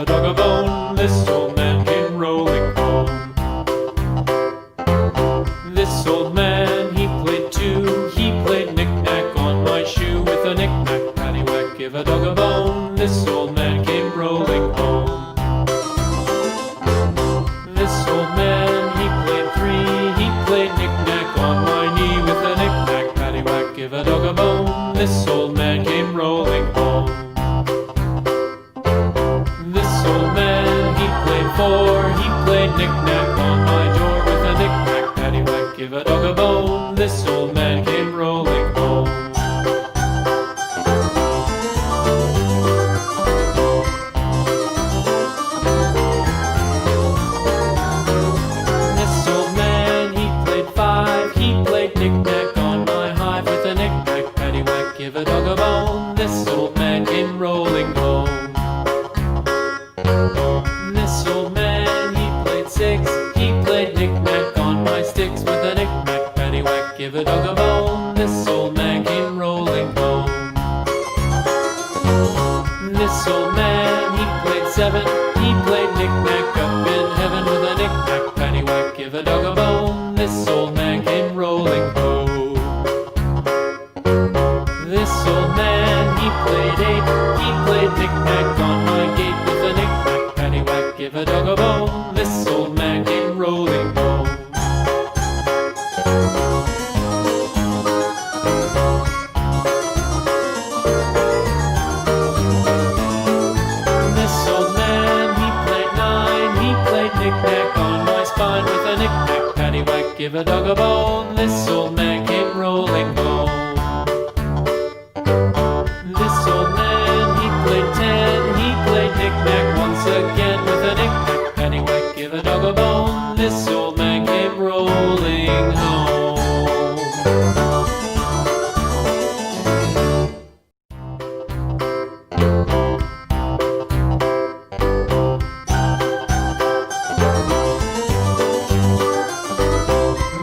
a dog a bone. This old man came rolling home. This old man, he played too. He played knick-knack on my shoe. With a knick-knack, paddywhack, give a dog a bone. This old man came rolling home. This old man, he played three. He played knick-knack on my knee. With a knick-knack, paddywhack, give a dog a bone. This old man came rolling home. This old man, he played four. He played knick-knack on my door. With a knick-knack, paddywhack, give a dog a bone. This old man came rolling home. This old man, he played five. He played knick-knack on my hive. With a knick-knack, paddywhack, give a dog a bone. This old man came rolling home. This old man, he played six. He played knick-knack on my sticks. With a knick-knack, paddywhack, give a dog a bone. This old man came rolling home. This old man, he played seven. He played knick-knack up in heaven. With a knick-knack, paddywhack, give a dog a bone. This old man came rolling home. This old man, he played eight. He played knick-knack on my gate. With a knick-knack, paddywhack, give a dog a bone. This old man came rolling home. This old man, he played nine. He played knick-knack on my spine. With a knick-knack, paddywhack, give a dog a bone. This old man came rolling home. This old man, he played ten. He played knick-knack once again. With a knick-knack, paddywhack, give a dog a bone. This old man came rolling home.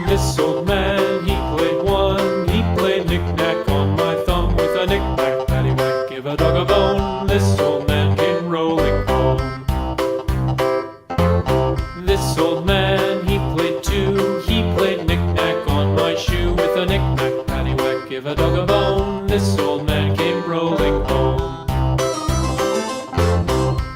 This old man, he played one. He played knick-knack on my thumb. With a knick-knack, paddywhack, give a dog a bone. This old man came rolling home. This old man, he played two. He played knick-knack on my shoe. With a knick-knack, paddywhack, give a dog a bone. This old man came rolling home.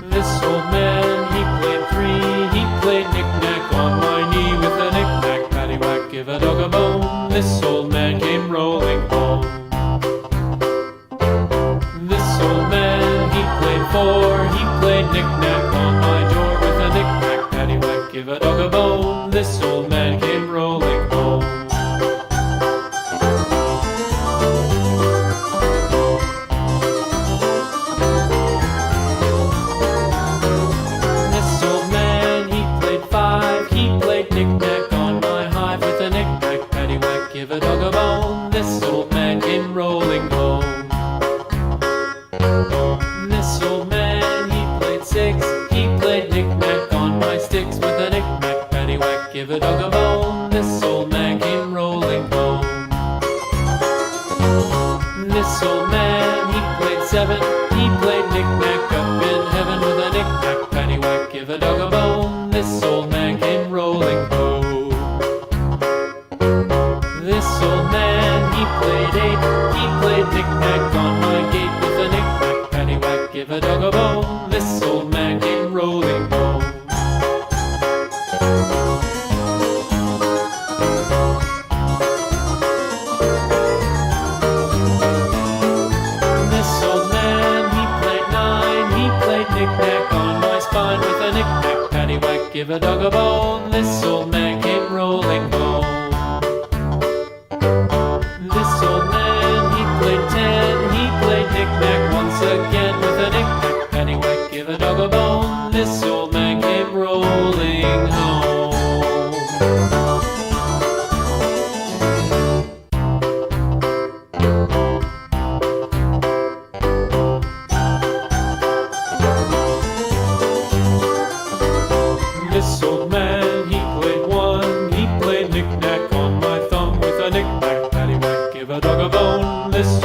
This old man, he played three. He played knick-knack on my knee. With a knick-knack, paddywhack, give a dog a bone. This old man came rolling home. This old man, he played four. He played knick-knack on my door. With a knick-knack, paddywhack, give a dog a bone. This old man came rolling home. This old man, he played five. He played knick-knack on my hive. With a knick-knack, paddywhack, give a dog a bone. This old man came rolling home. This old man, he played six. He played knick-knack on my sticks. With a knick-knack, paddywhack, give a dog a bone. This old man came rolling home. This old man, he played seven. He played knick-knack up in heaven. With a knick-knack, paddywhack, give a dog a bone. This old man came rolling home. This old man, he played eight. He played knick-knack on my gate. With a knick-knack, paddywhack, give a dog a bone. This old man came rolling home. This old man, he played nine. He played knick-knack on my spine. With a knick-knack, paddywhack, give a dog a bone. This old man came rolling home. This old man, he played ten. He played knick-knack once again. With a knick-knack, paddywhack, give a dog a bone. This old man came rolling home. This old man, he played one. He played knick-knack on my thumb. With a knick-knack, paddywhack, give a dog a bone. This